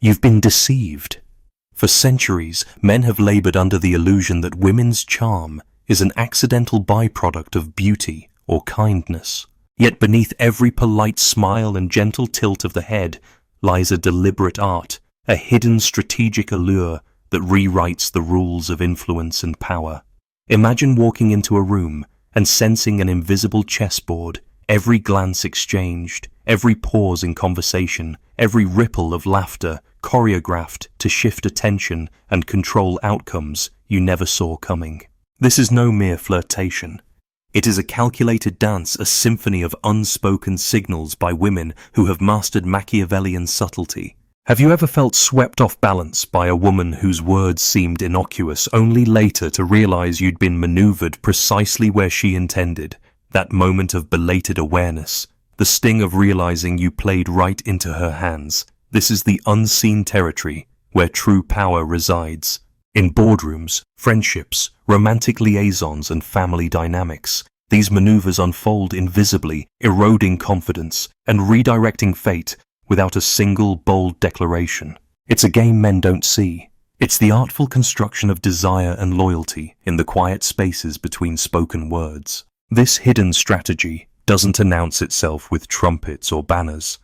You've been deceived. For centuries, men have labored under the illusion that women's charm is an accidental byproduct of beauty or kindness. Yet beneath every polite smile and gentle tilt of the head lies a deliberate art, a hidden strategic allure that rewrites the rules of influence and power. Imagine walking into a room and sensing an invisible chessboard, every glance exchanged, every pause in conversation, every ripple of laughter choreographed to shift attention and control outcomes you never saw coming. This is no mere flirtation. It is a calculated dance, a symphony of unspoken signals by women who have mastered Machiavellian subtlety. Have you ever felt swept off balance by a woman whose words seemed innocuous, only later to realize you'd been maneuvered precisely where she intended? That moment of belated awareness, the sting of realizing you played right into her hands. This is the unseen territory where true power resides. In boardrooms, friendships, romantic liaisons, and family dynamics, these maneuvers unfold invisibly, eroding confidence and redirecting fate without a single bold declaration. It's a game men don't see. It's the artful construction of desire and loyalty in the quiet spaces between spoken words. This hidden strategy doesn't announce itself with trumpets or banners.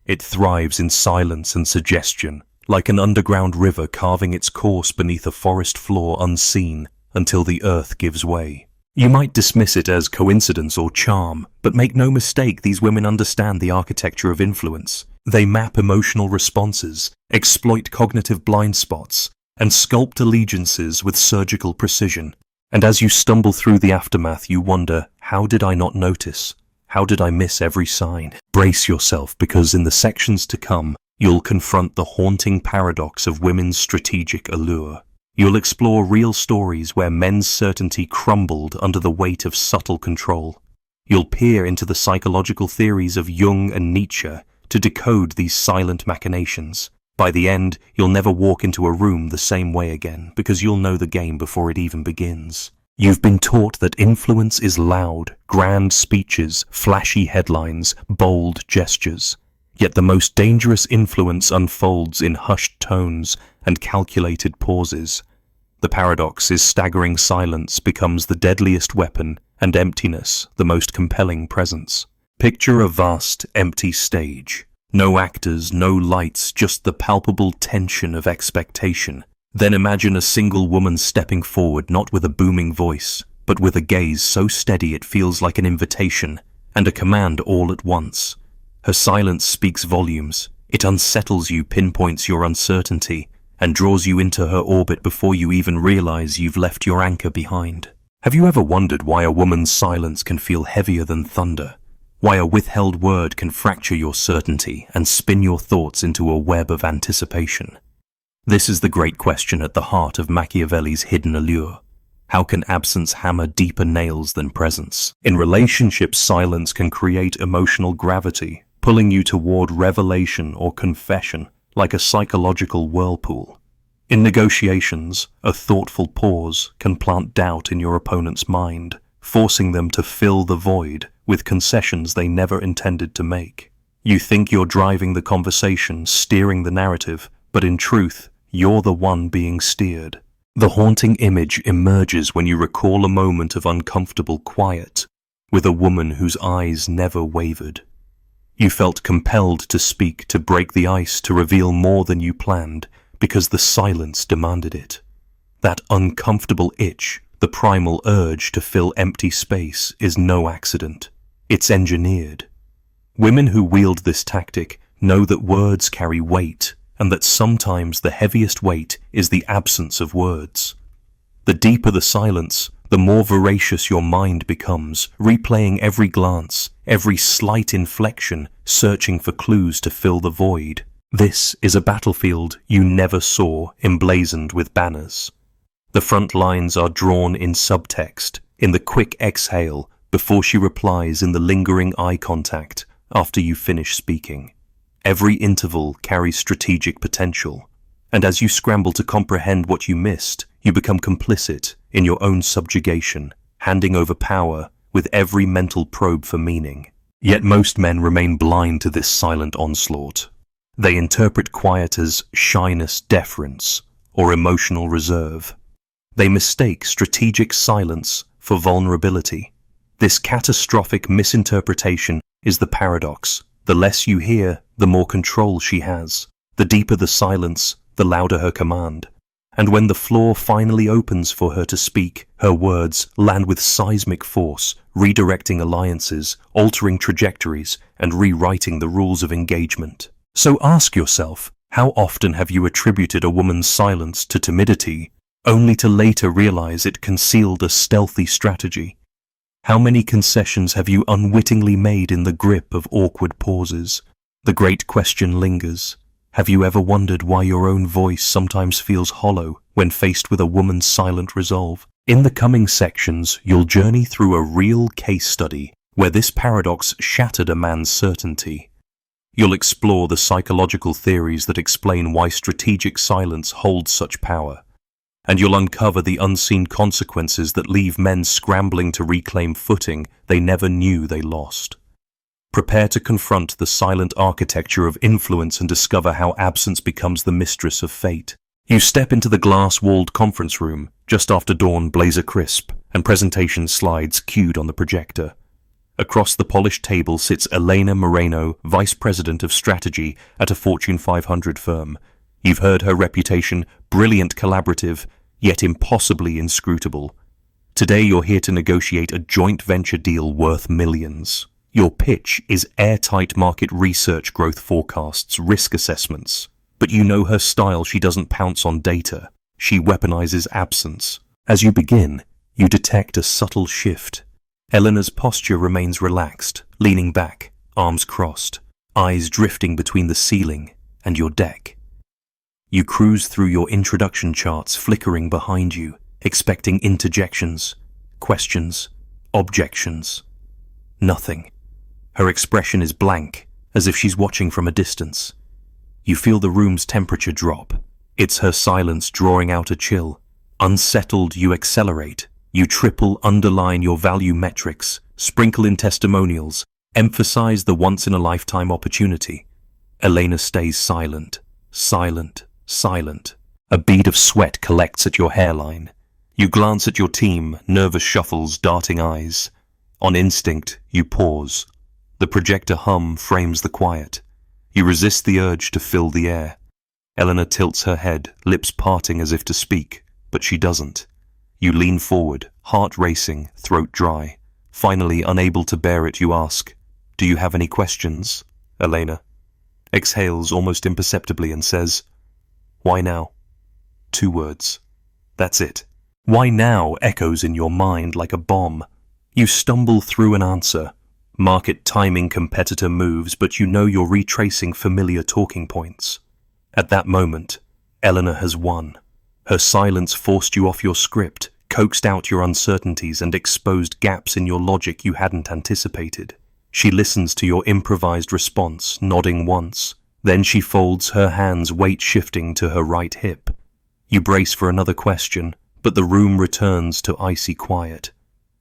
It thrives in silence and suggestion, like an underground river carving its course beneath a forest floor unseen until the earth gives way. You might dismiss it as coincidence or charm, but make no mistake, these women understand the architecture of influence. They map emotional responses, exploit cognitive blind spots, and sculpt allegiances with surgical precision. And as you stumble through the aftermath, you wonder, how did I not notice? How did I miss every sign? Brace yourself, because in the sections to come, you'll confront the haunting paradox of women's strategic allure. You'll explore real stories where men's certainty crumbled under the weight of subtle control. You'll peer into the psychological theories of Jung and Nietzsche to decode these silent machinations. By the end, you'll never walk into a room the same way again, because you'll know the game before it even begins. You've been taught that influence is loud, grand speeches, flashy headlines, bold gestures. Yet the most dangerous influence unfolds in hushed tones and calculated pauses. The paradox is staggering silence becomes the deadliest weapon, and emptiness the most compelling presence. Picture a vast, empty stage. No actors, no lights, just the palpable tension of expectation. Then imagine a single woman stepping forward, not with a booming voice, but with a gaze so steady it feels like an invitation, and a command all at once. Her silence speaks volumes. It unsettles you, pinpoints your uncertainty, and draws you into her orbit before you even realize you've left your anchor behind. Have you ever wondered why a woman's silence can feel heavier than thunder? Why a withheld word can fracture your certainty and spin your thoughts into a web of anticipation? This is the great question at the heart of Machiavelli's hidden allure. How can absence hammer deeper nails than presence? In relationships, silence can create emotional gravity, pulling you toward revelation or confession like a psychological whirlpool. In negotiations, a thoughtful pause can plant doubt in your opponent's mind, forcing them to fill the void with concessions they never intended to make. You think you're driving the conversation, steering the narrative, but in truth, you're the one being steered. The haunting image emerges when you recall a moment of uncomfortable quiet with a woman whose eyes never wavered. You felt compelled to speak, to break the ice, to reveal more than you planned, because the silence demanded it. That uncomfortable itch, the primal urge to fill empty space, is no accident. It's engineered. Women who wield this tactic know that words carry weight, and that sometimes the heaviest weight is the absence of words. The deeper the silence, the more voracious your mind becomes, replaying every glance, every slight inflection, searching for clues to fill the void. This is a battlefield you never saw emblazoned with banners. The front lines are drawn in subtext, in the quick exhale before she replies, in the lingering eye contact after you finish speaking. Every interval carries strategic potential, and as you scramble to comprehend what you missed, you become complicit in your own subjugation, handing over power with every mental probe for meaning. Yet most men remain blind to this silent onslaught. They interpret quiet as shyness, deference, or emotional reserve. They mistake strategic silence for vulnerability. This catastrophic misinterpretation is the paradox. The less you hear, the more control she has. The deeper the silence, the louder her command. And when the floor finally opens for her to speak, her words land with seismic force, redirecting alliances, altering trajectories, and rewriting the rules of engagement. So ask yourself, how often have you attributed a woman's silence to timidity, only to later realize it concealed a stealthy strategy? How many concessions have you unwittingly made in the grip of awkward pauses? The great question lingers. Have you ever wondered why your own voice sometimes feels hollow when faced with a woman's silent resolve? In the coming sections, you'll journey through a real case study where this paradox shattered a man's certainty. You'll explore the psychological theories that explain why strategic silence holds such power. And you'll uncover the unseen consequences that leave men scrambling to reclaim footing they never knew they lost. Prepare to confront the silent architecture of influence and discover how absence becomes the mistress of fate. You step into the glass-walled conference room just after dawn, blazer crisp, and presentation slides cued on the projector. Across the polished table sits Elena Moreno, Vice President of Strategy at a Fortune 500 firm. You've heard her reputation, brilliant collaborative, yet impossibly inscrutable. Today you're here to negotiate a joint venture deal worth millions. Your pitch is airtight market research, growth forecasts, risk assessments. But you know her style. She doesn't pounce on data. She weaponizes absence. As you begin, you detect a subtle shift. Elena's posture remains relaxed, leaning back, arms crossed, eyes drifting between the ceiling and your deck. You cruise through your introduction charts flickering behind you, expecting interjections, questions, objections. Nothing. Her expression is blank, as if she's watching from a distance. You feel the room's temperature drop. It's her silence drawing out a chill. Unsettled, you accelerate. You triple, underline your value metrics, sprinkle in testimonials, emphasize the once-in-a-lifetime opportunity. Elena stays silent, silent, silent. A bead of sweat collects at your hairline. You glance at your team, nervous shuffles, darting eyes. On instinct, you pause. The projector hum frames the quiet. You resist the urge to fill the air. Elena tilts her head, lips parting as if to speak, but she doesn't. You lean forward, heart racing, throat dry. Finally, unable to bear it, you ask, "Do you have any questions?" Elena exhales almost imperceptibly and says, "Why now?" 2 words. That's it. "Why now?" echoes in your mind like a bomb. You stumble through an answer. Market timing, competitor moves, but you know you're retracing familiar talking points. At that moment, Elena has won. Her silence forced you off your script, coaxed out your uncertainties, and exposed gaps in your logic you hadn't anticipated. She listens to your improvised response, nodding once. Then she folds her hands, weight shifting to her right hip. You brace for another question, but the room returns to icy quiet.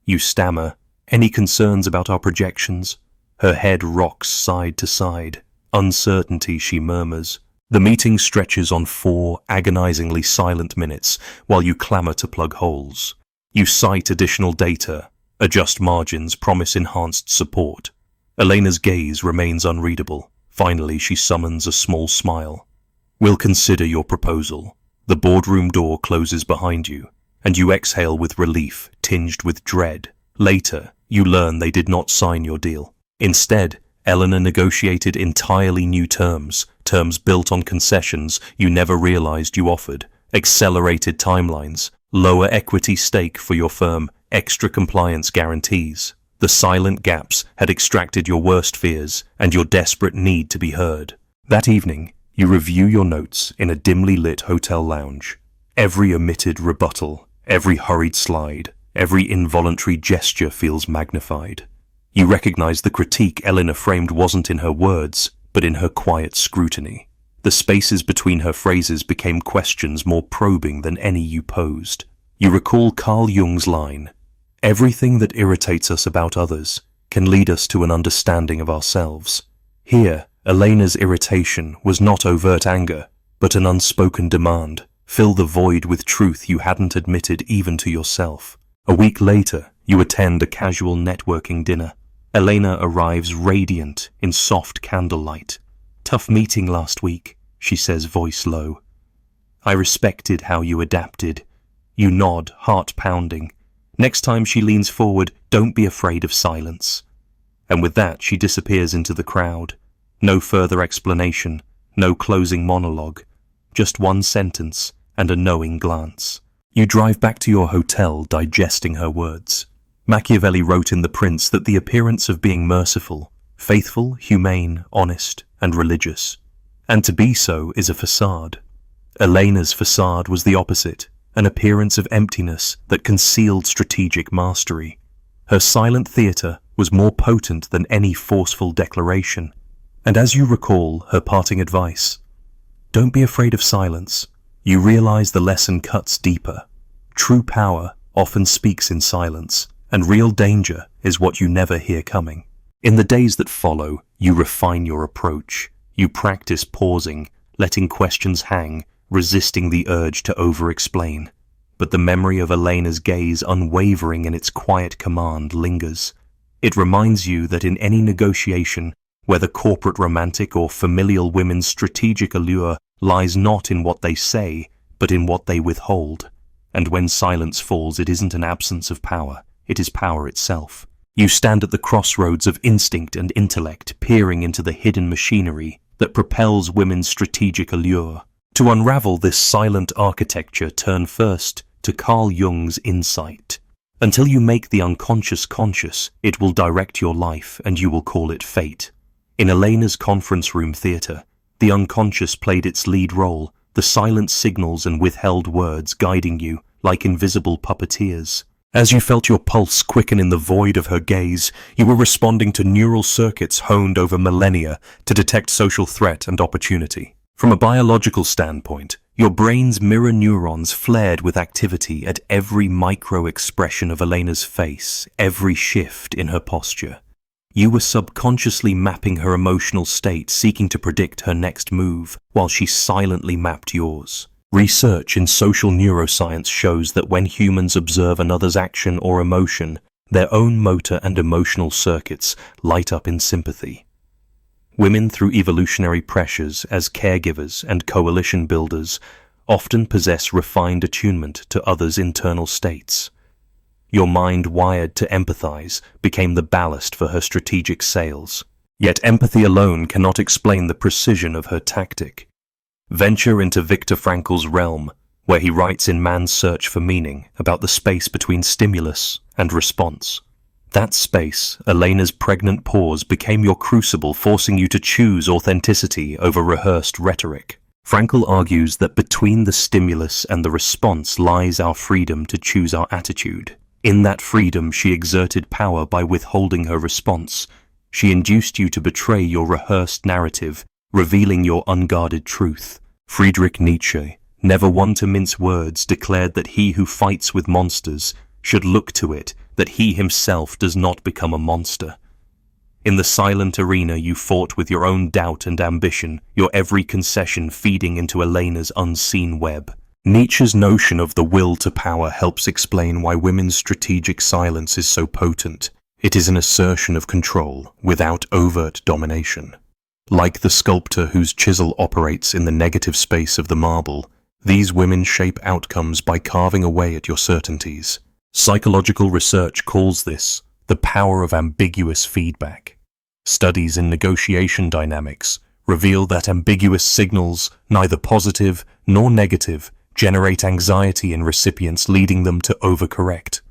You stammer, "Any concerns about our projections?" Her head rocks side to side. "Uncertainty," she murmurs. The meeting stretches on 4 agonizingly silent minutes while you clamor to plug holes. You cite additional data, adjust margins, promise enhanced support. Elena's gaze remains unreadable. Finally, she summons a small smile. "We'll consider your proposal." The boardroom door closes behind you, and you exhale with relief, tinged with dread. Later, you learn they did not sign your deal. Instead, Elena negotiated entirely new terms built on concessions you never realized you offered, accelerated timelines, lower equity stake for your firm, extra compliance guarantees. The silent gaps had extracted your worst fears and your desperate need to be heard. That evening, you review your notes in a dimly lit hotel lounge. Every omitted rebuttal, every hurried slide, every involuntary gesture feels magnified. You recognize the critique Elena framed wasn't in her words, but in her quiet scrutiny. The spaces between her phrases became questions more probing than any you posed. You recall Carl Jung's line, "Everything that irritates us about others can lead us to an understanding of ourselves." Here, Elena's irritation was not overt anger, but an unspoken demand. Fill the void with truth you hadn't admitted even to yourself. A week later, you attend a casual networking dinner. Elena arrives radiant in soft candlelight. "Tough meeting last week," she says, voice low. "I respected how you adapted." You nod, heart pounding. Next time she leans forward, "Don't be afraid of silence." And with that, she disappears into the crowd. No further explanation, no closing monologue, just one sentence and a knowing glance. You drive back to your hotel, digesting her words. Machiavelli wrote in The Prince that the appearance of being merciful, faithful, humane, honest, and religious, and to be so is a facade. Elena's facade was the opposite, an appearance of emptiness that concealed strategic mastery. Her silent theatre was more potent than any forceful declaration. And as you recall her parting advice, "Don't be afraid of silence," you realize the lesson cuts deeper. True power often speaks in silence, and real danger is what you never hear coming. In the days that follow, you refine your approach. You practice pausing, letting questions hang, resisting the urge to over-explain. But the memory of Elena's gaze, unwavering in its quiet command, lingers. It reminds you that in any negotiation, whether corporate romantic or familial, women's strategic allure lies not in what they say, but in what they withhold. And when silence falls, it isn't an absence of power, it is power itself. You stand at the crossroads of instinct and intellect, peering into the hidden machinery that propels women's strategic allure. To unravel this silent architecture, turn first to Carl Jung's insight. Until you make the unconscious conscious, it will direct your life, and you will call it fate. In Elena's conference room theatre, the unconscious played its lead role, the silent signals and withheld words guiding you like invisible puppeteers. As you felt your pulse quicken in the void of her gaze, you were responding to neural circuits honed over millennia to detect social threat and opportunity. From a biological standpoint, your brain's mirror neurons flared with activity at every micro-expression of Elena's face, every shift in her posture. You were subconsciously mapping her emotional state, seeking to predict her next move, while she silently mapped yours. Research in social neuroscience shows that when humans observe another's action or emotion, their own motor and emotional circuits light up in sympathy. Women, through evolutionary pressures as caregivers and coalition builders, often possess refined attunement to others' internal states. Your mind, wired to empathize, became the ballast for her strategic sails. Yet empathy alone cannot explain the precision of her tactic. Venture into Viktor Frankl's realm, where he writes in Man's Search for Meaning about the space between stimulus and response. That space, Elena's pregnant pause, became your crucible, forcing you to choose authenticity over rehearsed rhetoric. Frankl argues that between the stimulus and the response lies our freedom to choose our attitude. In that freedom, she exerted power by withholding her response. She induced you to betray your rehearsed narrative, revealing your unguarded truth. Friedrich Nietzsche, never one to mince words, declared that he who fights with monsters should look to it that he himself does not become a monster. In the silent arena, you fought with your own doubt and ambition, your every concession feeding into Elena's unseen web. Nietzsche's notion of the will to power helps explain why women's strategic silence is so potent. It is an assertion of control without overt domination. Like the sculptor whose chisel operates in the negative space of the marble, these women shape outcomes by carving away at your certainties. Psychological research calls this the power of ambiguous feedback. Studies in negotiation dynamics reveal that ambiguous signals, neither positive nor negative, generate anxiety in recipients, leading them to overcorrect.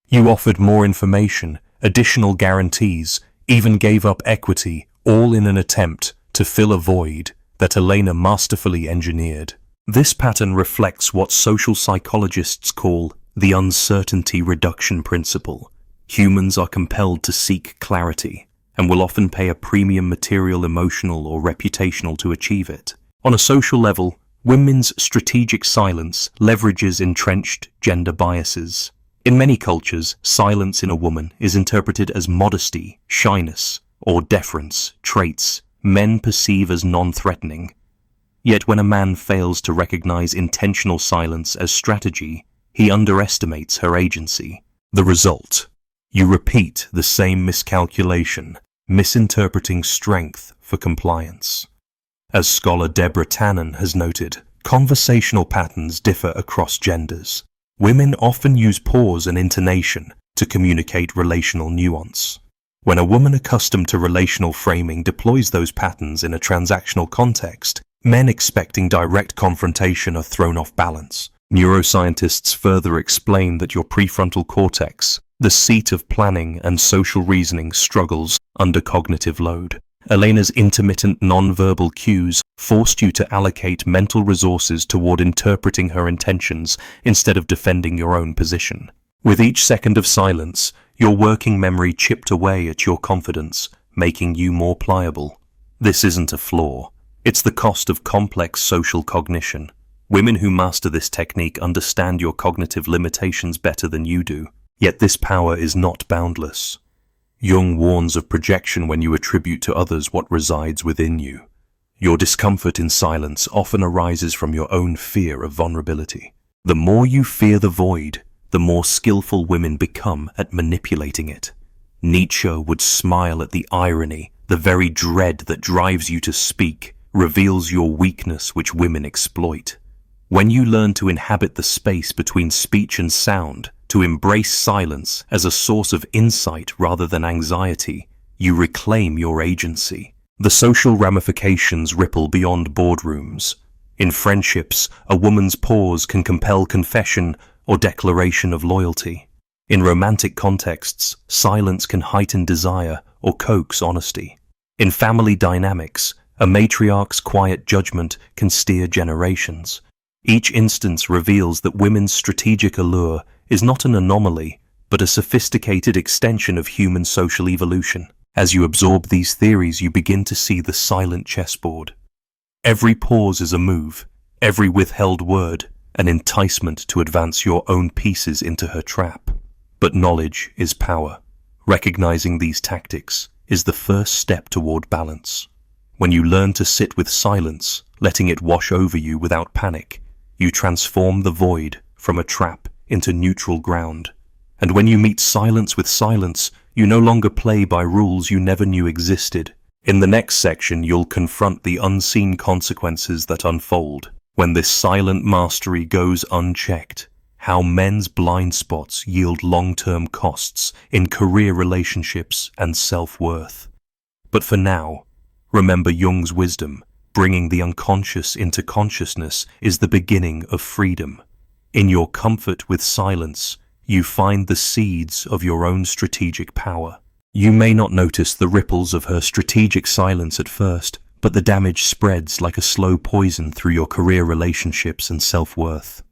You offered more information, additional guarantees, even gave up equity, all in an attempt to fill a void that Elena masterfully engineered. This pattern reflects what social psychologists call the uncertainty reduction principle. Humans are compelled to seek clarity and will often pay a premium material, emotional, or reputational to achieve it. On a social level, women's strategic silence leverages entrenched gender biases. In many cultures, silence in a woman is interpreted as modesty, shyness, or deference, traits men perceive as non-threatening. Yet when a man fails to recognize intentional silence as strategy, he underestimates her agency. The result: you repeat the same miscalculation, misinterpreting strength for compliance. As scholar Deborah Tannen has noted, conversational patterns differ across genders. Women often use pause and intonation to communicate relational nuance. When a woman accustomed to relational framing deploys those patterns in a transactional context, men expecting direct confrontation are thrown off balance. Neuroscientists further explain that your prefrontal cortex, the seat of planning and social reasoning, struggles under cognitive load. Elena's intermittent non-verbal cues forced you to allocate mental resources toward interpreting her intentions instead of defending your own position. With each second of silence, your working memory chipped away at your confidence, making you more pliable. This isn't a flaw. It's the cost of complex social cognition. Women who master this technique understand your cognitive limitations better than you do. Yet this power is not boundless. Jung warns of projection when you attribute to others what resides within you. Your discomfort in silence often arises from your own fear of vulnerability. The more you fear the void, the more skillful women become at manipulating it. Nietzsche would smile at the irony. The very dread that drives you to speak reveals your weakness, which women exploit. When you learn to inhabit the space between speech and sound, to embrace silence as a source of insight rather than anxiety, you reclaim your agency. The social ramifications ripple beyond boardrooms. In friendships, a woman's pause can compel confession or declaration of loyalty. In romantic contexts, silence can heighten desire or coax honesty. In family dynamics, a matriarch's quiet judgment can steer generations. Each instance reveals that women's strategic allure is not an anomaly, but a sophisticated extension of human social evolution. As you absorb these theories, you begin to see the silent chessboard. Every pause is a move, every withheld word an enticement to advance your own pieces into her trap. But knowledge is power. Recognizing these tactics is the first step toward balance. When you learn to sit with silence, letting it wash over you without panic, you transform the void from a trap into neutral ground. And when you meet silence with silence, you no longer play by rules you never knew existed. In the next section, you'll confront the unseen consequences that unfold when this silent mastery goes unchecked. How men's blind spots yield long-term costs in career relationships and self-worth. But for now, remember Jung's wisdom. Bringing the unconscious into consciousness is the beginning of freedom. In your comfort with silence, you find the seeds of your own strategic power. You may not notice the ripples of her strategic silence at first, but the damage spreads like a slow poison through your career relationships and self-worth.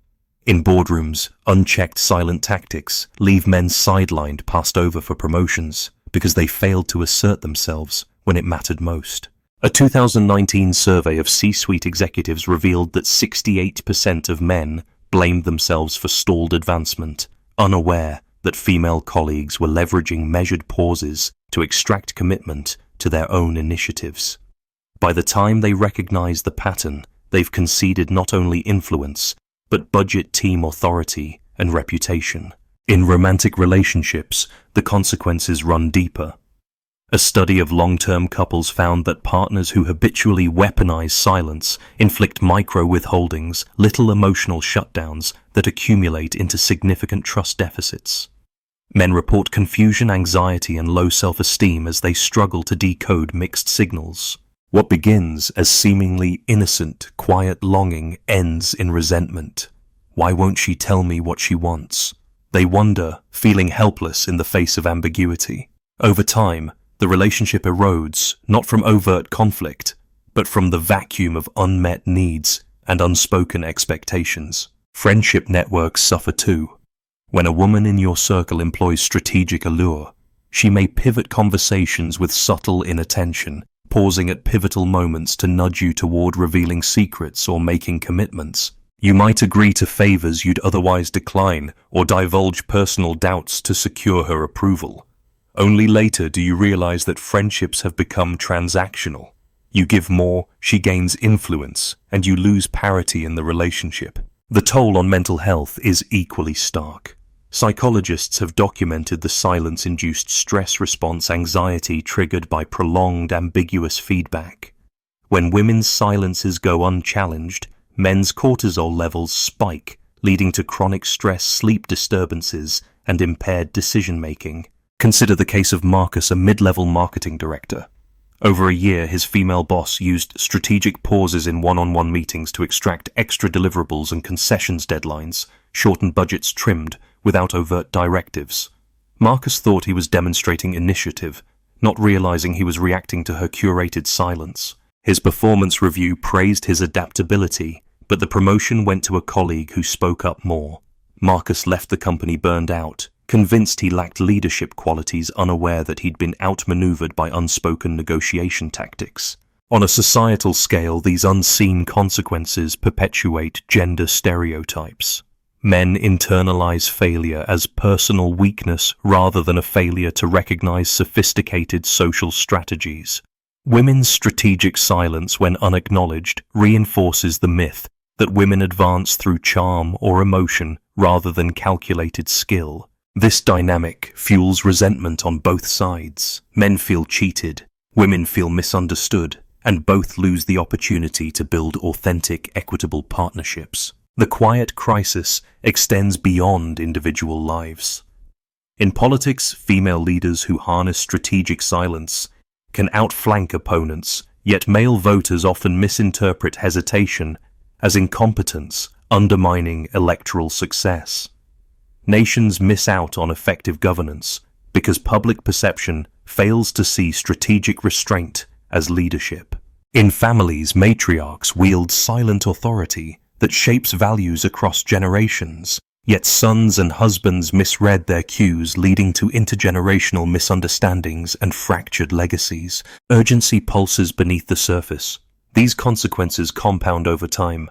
In boardrooms, unchecked silent tactics leave men sidelined, passed over for promotions, because they failed to assert themselves when it mattered most. A 2019 survey of C-suite executives revealed that 68% of men blamed themselves for stalled advancement, unaware that female colleagues were leveraging measured pauses to extract commitment to their own initiatives. By the time they recognize the pattern, they've conceded not only influence, but budget, team authority, and reputation. In romantic relationships, the consequences run deeper. A study of long-term couples found that partners who habitually weaponize silence inflict micro-withholdings, little emotional shutdowns that accumulate into significant trust deficits. Men report confusion, anxiety, and low self-esteem as they struggle to decode mixed signals. What begins as seemingly innocent, quiet longing ends in resentment. Why won't she tell me what she wants? They wonder, feeling helpless in the face of ambiguity. Over time, the relationship erodes, not from overt conflict, but from the vacuum of unmet needs and unspoken expectations. Friendship networks suffer too. When a woman in your circle employs strategic allure, she may pivot conversations with subtle inattention, pausing at pivotal moments to nudge you toward revealing secrets or making commitments. You might agree to favors you'd otherwise decline or divulge personal doubts to secure her approval. Only later do you realize that friendships have become transactional. You give more, she gains influence, and you lose parity in the relationship. The toll on mental health is equally stark. Psychologists have documented the silence-induced stress response anxiety triggered by prolonged, ambiguous feedback. When women's silences go unchallenged, men's cortisol levels spike, leading to chronic stress, sleep disturbances, and impaired decision-making. Consider the case of Marcus, a mid-level marketing director. Over a year, his female boss used strategic pauses in one-on-one meetings to extract extra deliverables and concessions deadlines, shortened budgets trimmed, without overt directives. Marcus thought he was demonstrating initiative, not realizing he was reacting to her curated silence. His performance review praised his adaptability, but the promotion went to a colleague who spoke up more. Marcus left the company burned out, convinced he lacked leadership qualities, unaware that he'd been outmaneuvered by unspoken negotiation tactics. On a societal scale, these unseen consequences perpetuate gender stereotypes. Men internalize failure as personal weakness rather than a failure to recognize sophisticated social strategies. Women's strategic silence, when unacknowledged, reinforces the myth that women advance through charm or emotion rather than calculated skill. This dynamic fuels resentment on both sides. Men feel cheated, women feel misunderstood, and both lose the opportunity to build authentic, equitable partnerships. The quiet crisis extends beyond individual lives. In politics, female leaders who harness strategic silence can outflank opponents, yet male voters often misinterpret hesitation as incompetence, undermining electoral success. Nations miss out on effective governance because public perception fails to see strategic restraint as leadership. In families, matriarchs wield silent authority that shapes values across generations, yet sons and husbands misread their cues, leading to intergenerational misunderstandings and fractured legacies. Urgency pulses beneath the surface. These consequences compound over time.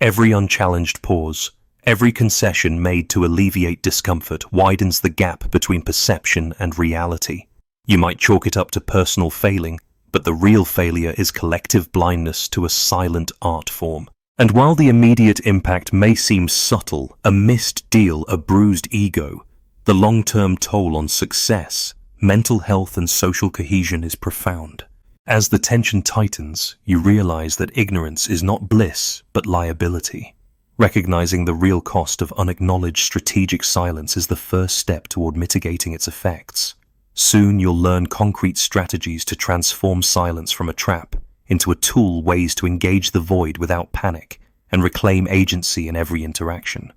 Every unchallenged pause, every concession made to alleviate discomfort widens the gap between perception and reality. You might chalk it up to personal failing, but the real failure is collective blindness to a silent art form. And while the immediate impact may seem subtle, a missed deal, a bruised ego, the long-term toll on success, mental health and social cohesion is profound. As the tension tightens, you realize that ignorance is not bliss, but liability. Recognizing the real cost of unacknowledged strategic silence is the first step toward mitigating its effects. Soon you'll learn concrete strategies to transform silence from a trap into a tool, ways to engage the void without panic and reclaim agency in every interaction.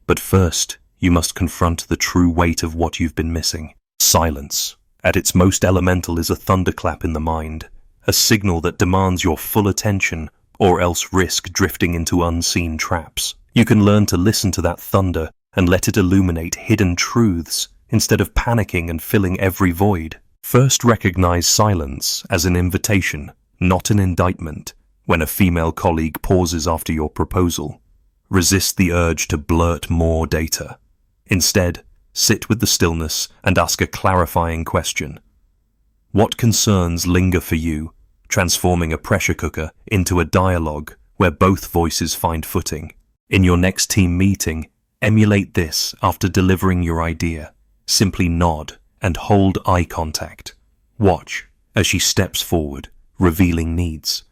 But first, you must confront the true weight of what you've been missing. Silence, at its most elemental, is a thunderclap in the mind, a signal that demands your full attention or else risk drifting into unseen traps. You can learn to listen to that thunder and let it illuminate hidden truths instead of panicking and filling every void. First, recognize silence as an invitation, not an indictment. When a female colleague pauses after your proposal, resist the urge to blurt more data. Instead, sit with the stillness and ask a clarifying question. What concerns linger for you, transforming a pressure cooker into a dialogue where both voices find footing? In your next team meeting, emulate this after delivering your idea. Simply nod and hold eye contact. Watch as she steps forward, revealing needs.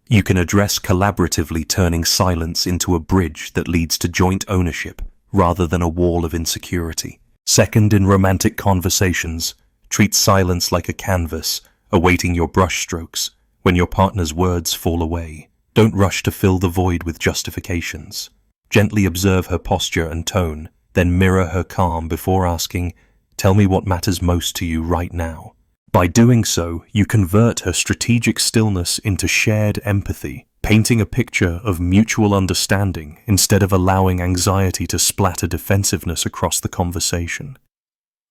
You can address collaboratively, turning silence into a bridge that leads to joint ownership rather than a wall of insecurity. Second, in romantic conversations, treat silence like a canvas, awaiting your brushstrokes. When your partner's words fall away, don't rush to fill the void with justifications. Gently observe her posture and tone, then mirror her calm before asking, "Tell me what matters most to you right now." By doing so, you convert her strategic stillness into shared empathy, painting a picture of mutual understanding instead of allowing anxiety to splatter defensiveness across the conversation.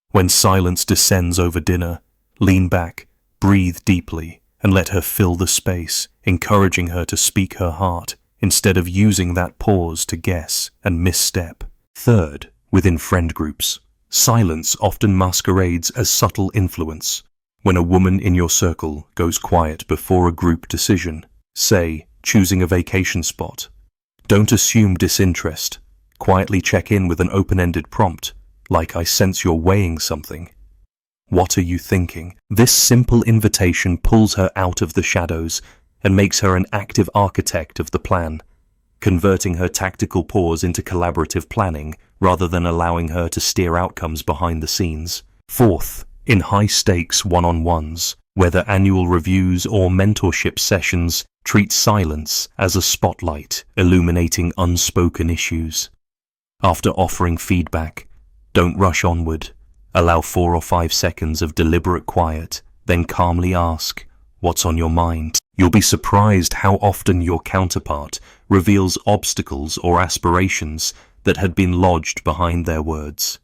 When silence descends over dinner, lean back, breathe deeply, and let her fill the space, encouraging her to speak her heart instead of using that pause to guess and misstep. Third, within friend groups, silence often masquerades as subtle influence. When a woman in your circle goes quiet before a group decision, say, choosing a vacation spot, don't assume disinterest. Quietly check in with an open-ended prompt, like "I sense you're weighing something. What are you thinking?" This simple invitation pulls her out of the shadows and makes her an active architect of the plan, converting her tactical pause into collaborative planning rather than allowing her to steer outcomes behind the scenes. Fourth, in high-stakes one-on-ones, whether annual reviews or mentorship sessions, treat silence as a spotlight, illuminating unspoken issues. After offering feedback, don't rush onward. Allow 4 or 5 seconds of deliberate quiet, then calmly ask, "What's on your mind?" You'll be surprised how often your counterpart reveals obstacles or aspirations that had been lodged behind their words.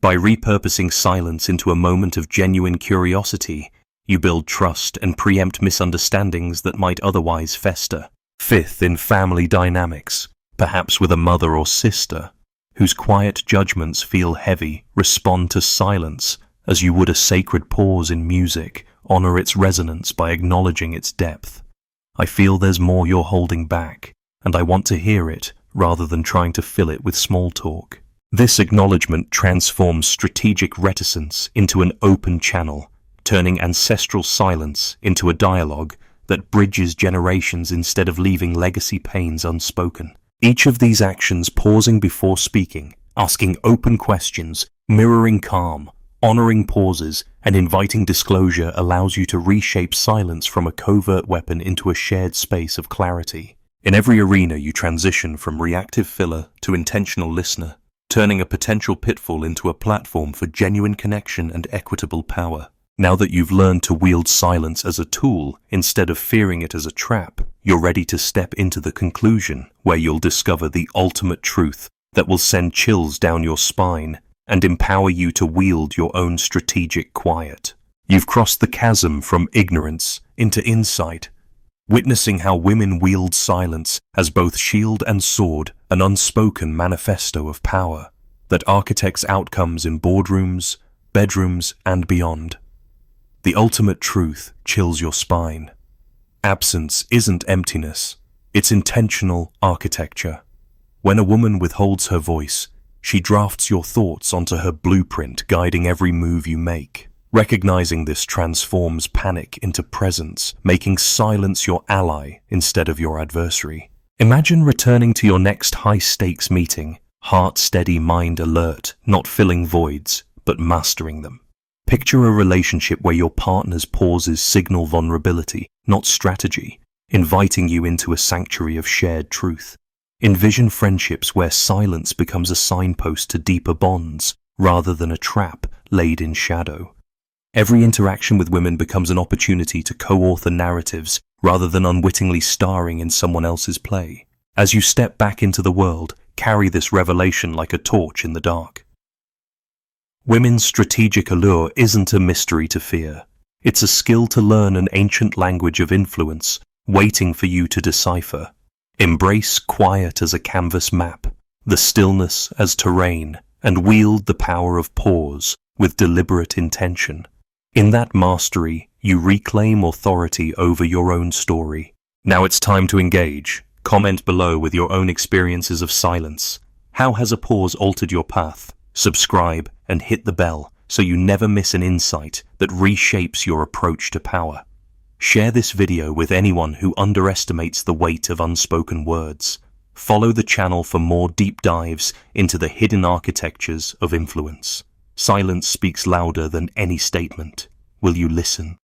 By repurposing silence into a moment of genuine curiosity, you build trust and preempt misunderstandings that might otherwise fester. Fifth, in family dynamics, perhaps with a mother or sister, whose quiet judgments feel heavy, respond to silence as you would a sacred pause in music. Honor its resonance by acknowledging its depth. "I feel there's more you're holding back, and I want to hear it rather than trying to fill it with small talk." This acknowledgement transforms strategic reticence into an open channel, turning ancestral silence into a dialogue that bridges generations instead of leaving legacy pains unspoken. Each of these actions, pausing before speaking, asking open questions, mirroring calm, honoring pauses, and inviting disclosure, allows you to reshape silence from a covert weapon into a shared space of clarity. In every arena, you transition from reactive filler to intentional listener, turning a potential pitfall into a platform for genuine connection and equitable power. Now that you've learned to wield silence as a tool instead of fearing it as a trap, you're ready to step into the conclusion where you'll discover the ultimate truth that will send chills down your spine and empower you to wield your own strategic quiet. You've crossed the chasm from ignorance into insight, witnessing how women wield silence as both shield and sword, an unspoken manifesto of power that architects outcomes in boardrooms, bedrooms, and beyond. The ultimate truth chills your spine. Absence isn't emptiness, it's intentional architecture. When a woman withholds her voice, she drafts your thoughts onto her blueprint, guiding every move you make. Recognizing this transforms panic into presence, making silence your ally instead of your adversary. Imagine returning to your next high-stakes meeting, heart steady, mind alert, not filling voids, but mastering them. Picture a relationship where your partner's pauses signal vulnerability, not strategy, inviting you into a sanctuary of shared truth. Envision friendships where silence becomes a signpost to deeper bonds, rather than a trap laid in shadow. Every interaction with women becomes an opportunity to co-author narratives rather than unwittingly starring in someone else's play. As you step back into the world, carry this revelation like a torch in the dark. Women's strategic allure isn't a mystery to fear. It's a skill to learn an ancient language of influence, waiting for you to decipher. Embrace quiet as a canvas map, the stillness as terrain, and wield the power of pause with deliberate intention. In that mastery, you reclaim authority over your own story. Now it's time to engage. Comment below with your own experiences of silence. How has a pause altered your path? Subscribe and hit the bell so you never miss an insight that reshapes your approach to power. Share this video with anyone who underestimates the weight of unspoken words. Follow the channel for more deep dives into the hidden architectures of influence. Silence speaks louder than any statement. Will you listen?